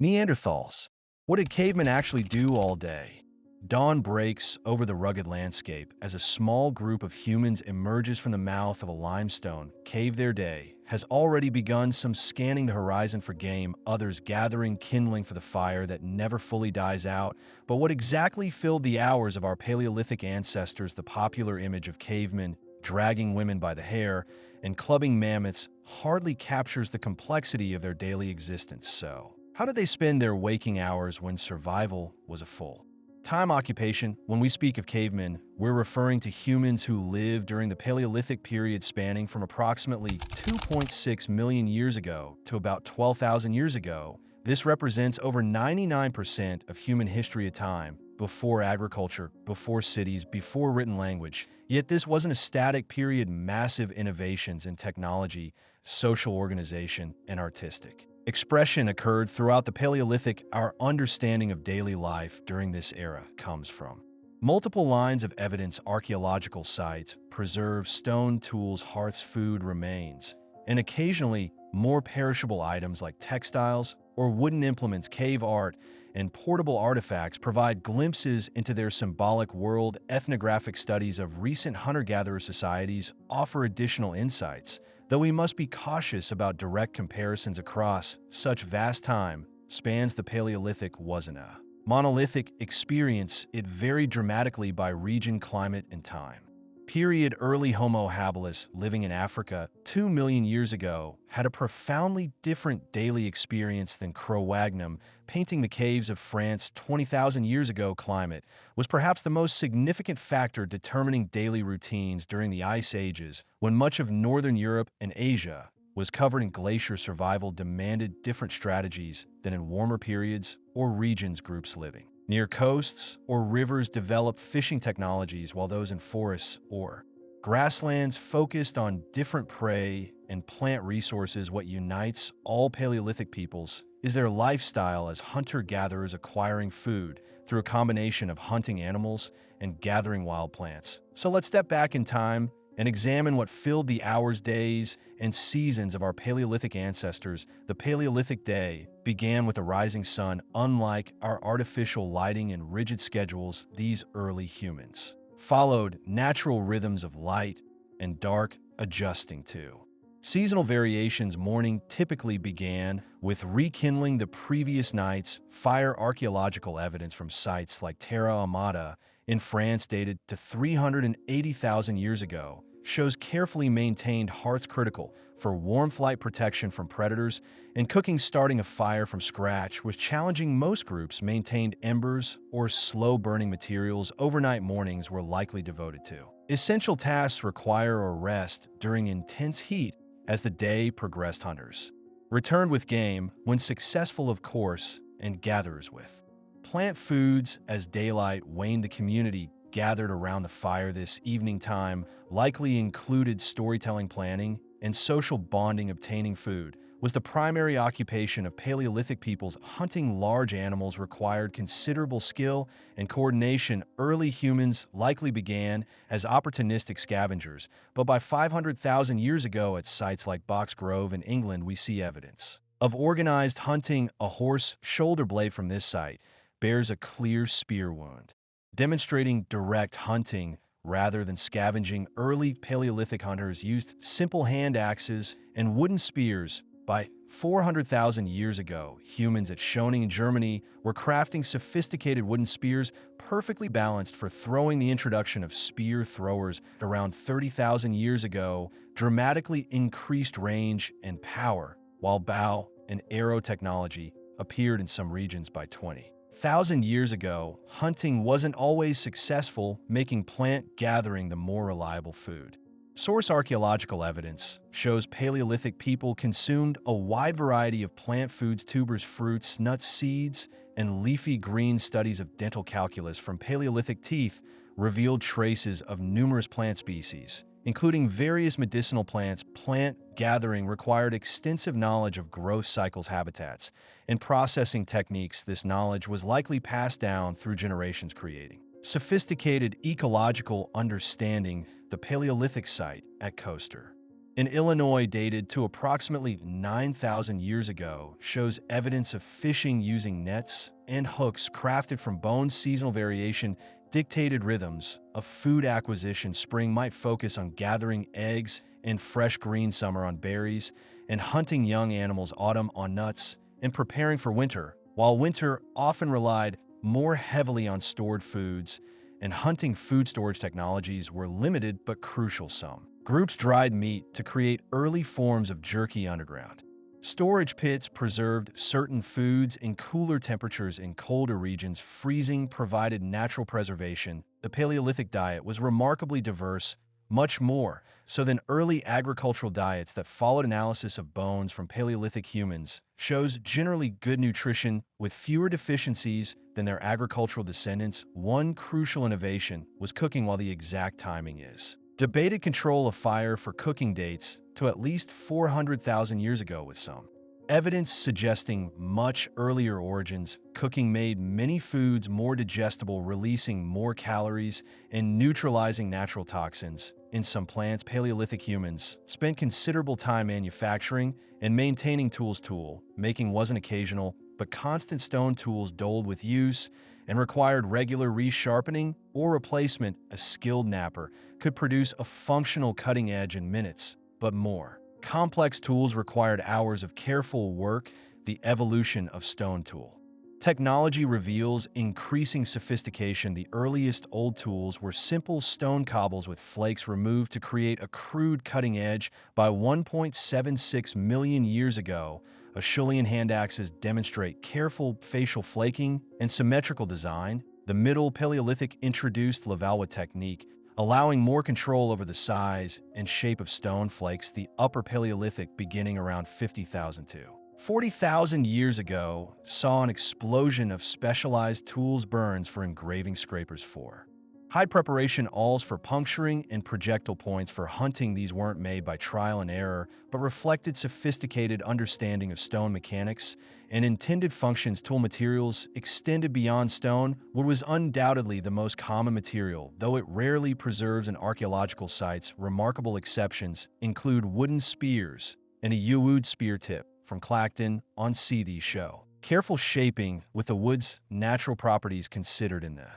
Neanderthals. What did cavemen actually do all day? Dawn breaks over the rugged landscape as a small group of humans emerges from the mouth of a limestone cave. Their day has already begun, some scanning the horizon for game, others gathering kindling for the fire that never fully dies out. But what exactly filled the hours of our Paleolithic ancestors? The popular image of cavemen dragging women by the hair and clubbing mammoths hardly captures the complexity of their daily existence. So, how did they spend their waking hours when survival was a full time occupation? When we speak of cavemen, we're referring to humans who lived during the Paleolithic period spanning from approximately 2.6 million years ago to about 12,000 years ago. This represents over 99% of human history of time, before agriculture, before cities, before written language. Yet this wasn't a static period. Massive innovations in technology, social organization, and artistic expression occurred throughout the Paleolithic. Our understanding of daily life during this era comes from multiple lines of evidence: archaeological sites, preserved stone tools, hearths, food remains, and occasionally more perishable items like textiles or wooden implements. Cave art and portable artifacts provide glimpses into their symbolic world. Ethnographic studies of recent hunter-gatherer societies offer additional insights, though we must be cautious about direct comparisons across such vast time spans. The Paleolithic wasn't a monolithic experience. It varied dramatically by region, climate, and time. Period. Early Homo habilis, living in Africa 2 million years ago, had a profoundly different daily experience than Cro-Magnon. Painting the caves of France 20,000 years ago, climate was perhaps the most significant factor determining daily routines during the Ice Ages, when much of northern Europe and Asia was covered in glacier. Survival demanded different strategies than in warmer periods or regions. Groups living near coasts or rivers developed fishing technologies, while those in forests or grasslands focused on different prey and plant resources. What unites all Paleolithic peoples is their lifestyle as hunter-gatherers, acquiring food through a combination of hunting animals and gathering wild plants. So let's step back in time and examine what filled the hours, days, and seasons of our Paleolithic ancestors. The Paleolithic day began with a rising sun. Unlike our artificial lighting and rigid schedules, these early humans followed natural rhythms of light and dark, adjusting to seasonal variations. Morning typically began with rekindling the previous night's fire. Archaeological evidence from sites like Terra Amata in France, dated to 380,000 years ago, shows carefully maintained hearths critical for warmth, light protection from predators, and cooking. Starting a fire from scratch was challenging. Most groups maintained embers or slow-burning materials. Overnight mornings were likely devoted to essential tasks require or rest during intense heat. As the day progressed, hunters returned with game, when successful of course, and gatherers with plant foods. As daylight waned, the community gathered around the fire. This evening time likely included storytelling, planning, and social bonding. Obtaining food was the primary occupation of Paleolithic peoples. Hunting large animals required considerable skill and coordination. Early humans likely began as opportunistic scavengers, but by 500,000 years ago, at sites like Box Grove in England, we see evidence of organized hunting. A horse shoulder blade from this site bears a clear spear wound, demonstrating direct hunting rather than scavenging. Early Paleolithic hunters used simple hand axes and wooden spears. By 400,000 years ago, humans at Schoning in Germany were crafting sophisticated wooden spears, perfectly balanced for throwing. The introduction of spear throwers around 30,000 years ago dramatically increased range and power, while bow and arrow technology appeared in some regions. By 20,000 years ago, hunting wasn't always successful, making plant gathering the more reliable food source. Archaeological evidence shows Paleolithic people consumed a wide variety of plant foods: tubers, fruits, nuts, seeds, and leafy greens. Studies of dental calculus from Paleolithic teeth revealed traces of numerous plant species, including various medicinal plants. Plant gathering required extensive knowledge of growth cycles, habitats, and processing techniques. This knowledge was likely passed down through generations, creating sophisticated ecological understanding. The Paleolithic site at Coaster in Illinois dated to approximately 9,000 years ago shows evidence of fishing using nets and hooks crafted from bones. Seasonal variation dictated rhythms of food acquisition. Spring might focus on gathering eggs and fresh green, summer on berries, and hunting young animals, autumn on nuts, and preparing for winter, while winter often relied more heavily on stored foods, and hunting. Food storage technologies were limited but crucial. Some groups dried meat to create early forms of jerky underground. Storage pits preserved certain foods in cooler temperatures in colder regions. Freezing provided natural preservation. The Paleolithic diet was remarkably diverse, much more so than early agricultural diets that followed. Analysis of bones from Paleolithic humans shows generally good nutrition with fewer deficiencies than their agricultural descendants. One crucial innovation was cooking, while the exact timing is debated. Control of fire for cooking dates to at least 400,000 years ago, with some evidence suggesting much earlier origins. Cooking made many foods more digestible, releasing more calories and neutralizing natural toxins. In some plants, Paleolithic humans spent considerable time manufacturing and maintaining tools. Tool making wasn't occasional, but constant. Stone tools dulled with use and required regular resharpening or replacement. A skilled knapper could produce a functional cutting edge in minutes, but more complex tools required hours of careful work. The evolution of stone tool technology reveals increasing sophistication. The earliest old tools were simple stone cobbles with flakes removed to create a crude cutting edge. By 1.76 million years ago, Acheulean hand axes demonstrate careful facial flaking and symmetrical design. The Middle Paleolithic introduced Levallois technique, allowing more control over the size and shape of stone flakes. The Upper Paleolithic, beginning around 50,000 to 40,000 years ago, saw an explosion of specialized tools. Burns for engraving, scrapers for high preparation, awls for puncturing, and projectile points for hunting. These weren't made by trial and error, but reflected sophisticated understanding of stone mechanics and intended functions. Tool materials extended beyond stone. Wood was undoubtedly the most common material, though it rarely preserves in archaeological sites. Remarkable exceptions include wooden spears and a yew spear tip from Clacton on Sea. These show careful shaping with the wood's natural properties considered in the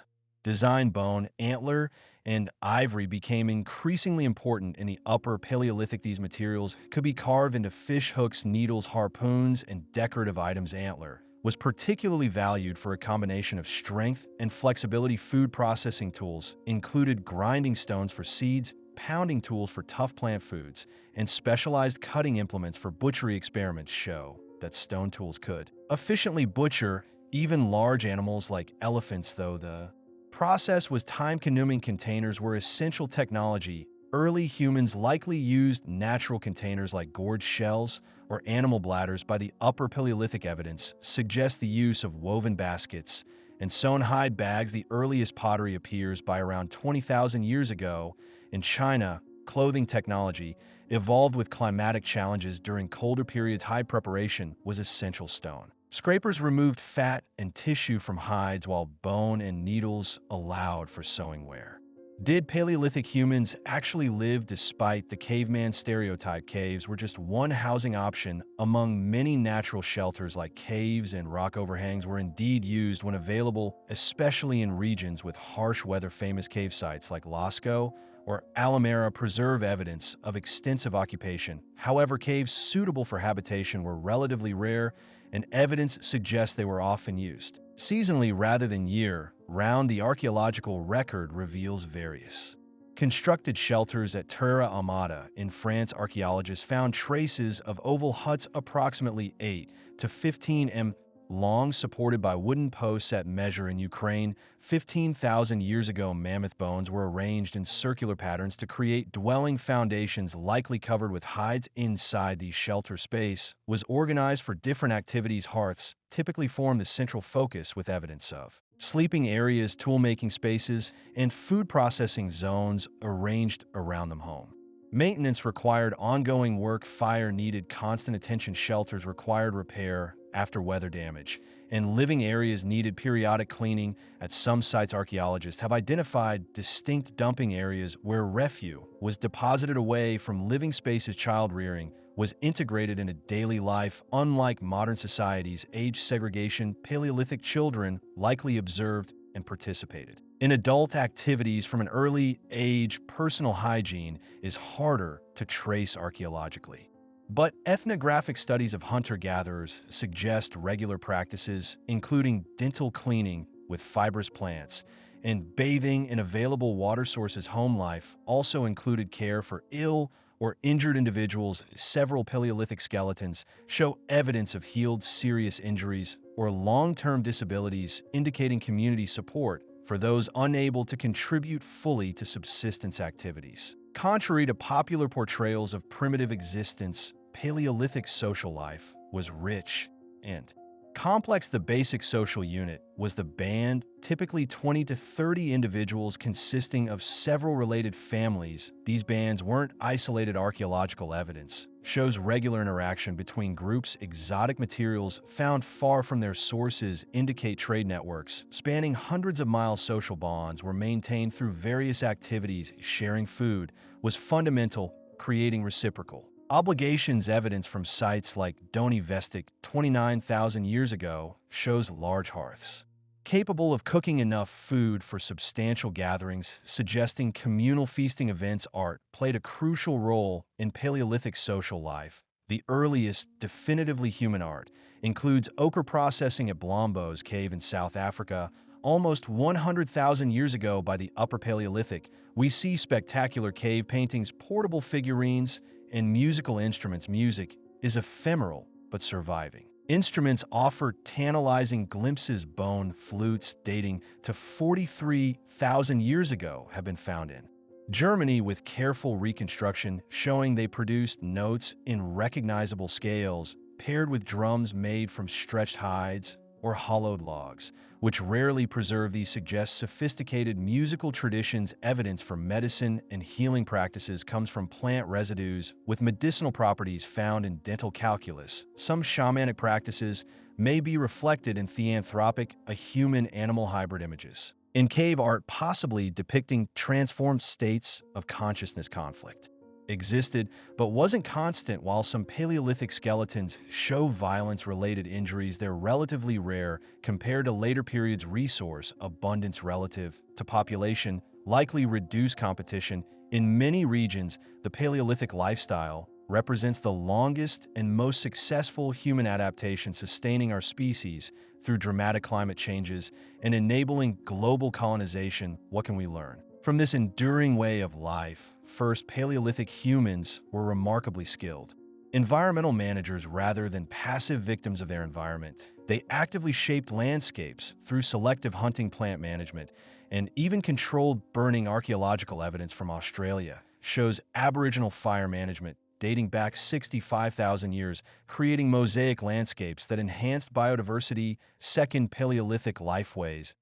design. Bone, antler, and ivory became increasingly important in the Upper Paleolithic. These materials could be carved into fish hooks, needles, harpoons, and decorative items. Antler was particularly valued for a combination of strength and flexibility. Food processing tools included grinding stones for seeds, pounding tools for tough plant foods, and specialized cutting implements for butchery. Experiments show that stone tools could efficiently butcher even large animals like elephants, though the process was time-consuming. Containers were essential technology. Early humans likely used natural containers like gourd shells or animal bladders. By the Upper Paleolithic, evidence suggests the use of woven baskets and sewn hide bags. The earliest pottery appears by around 20,000 years ago in China. Clothing technology evolved with climatic challenges during colder periods. Hide preparation was essential. Stone scrapers removed fat and tissue from hides, while bone and needles allowed for sewing wear. Did Paleolithic humans actually live despite the caveman stereotype? Caves were just one housing option among many. Natural shelters like caves and rock overhangs were indeed used when available, especially in regions with harsh weather. Famous cave sites like Lascaux or Alamara preserve evidence of extensive occupation. However, caves suitable for habitation were relatively rare, and evidence suggests they were often used seasonally rather than year-round. The archaeological record reveals various constructed shelters at Terra Amata in France. Archaeologists found traces of oval huts approximately 8 to 15 m long, supported by wooden posts at measure. In Ukraine, 15,000 years ago, mammoth bones were arranged in circular patterns to create dwelling foundations, likely covered with hides. Inside the shelter, space was organized for different activities. Hearths typically form the central focus, with evidence of sleeping areas, tool-making spaces, and food processing zones arranged around them. Home Maintenance required ongoing work, fire needed constant attention, shelters required repair after weather damage, and living areas needed periodic cleaning. At some sites, archaeologists have identified distinct dumping areas where refuse was deposited away from living spaces. Child rearing was integrated into daily life. Unlike modern societies, age segregation, Paleolithic children likely observed and participated in adult activities from an early age. Personal hygiene is harder to trace archaeologically. But ethnographic studies of hunter-gatherers suggest regular practices, including dental cleaning with fibrous plants and bathing in available water sources. Home life also included care for ill or injured individuals. Several Paleolithic skeletons show evidence of healed serious injuries or long-term disabilities, indicating community support for those unable to contribute fully to subsistence activities. Contrary to popular portrayals of primitive existence, Paleolithic social life was rich and complex. The basic social unit was the band, typically 20 to 30 individuals consisting of several related families. These bands weren't isolated. Archaeological evidence shows regular interaction between groups. Exotic materials found far from their sources indicate trade networks spanning hundreds of miles. Social bonds were maintained through various activities. Sharing food was fundamental, creating reciprocal obligations. Evidence from sites like Doni Vestic 29,000 years ago shows large hearths capable of cooking enough food for substantial gatherings, suggesting communal feasting. Events. Art played a crucial role in Paleolithic social life. The earliest definitively human art includes ochre processing at Blombos Cave in South Africa. Almost 100,000 years ago. By the Upper Paleolithic, we see spectacular cave paintings, portable figurines, and musical instruments. Music is ephemeral but surviving. Instruments offer tantalizing glimpses. Bone flutes dating to 43,000 years ago have been found in Germany, with careful reconstruction showing they produced notes in recognizable scales, paired with drums made from stretched hides or hollowed logs, which rarely preserve. These suggest sophisticated musical traditions. Evidence for medicine and healing practices comes from plant residues with medicinal properties found in dental calculus. Some shamanic practices may be reflected in theanthropic, a human-animal hybrid images. In cave art, possibly depicting transformed states of consciousness. Conflict existed but wasn't constant. While some Paleolithic skeletons show violence-related injuries, they're relatively rare compared to later periods. Resource abundance relative to population likely reduced competition. In many regions, the Paleolithic lifestyle represents the longest and most successful human adaptation, sustaining our species through dramatic climate changes and enabling global colonization. What can we learn from this enduring way of life? First, Paleolithic humans were remarkably skilled environmental managers rather than passive victims of their environment. They actively shaped landscapes through selective hunting, plant management, and even controlled burning. Archaeological evidence from Australia shows Aboriginal fire management dating back 65,000 years, creating mosaic landscapes that enhanced biodiversity. Second, Paleolithic lifeways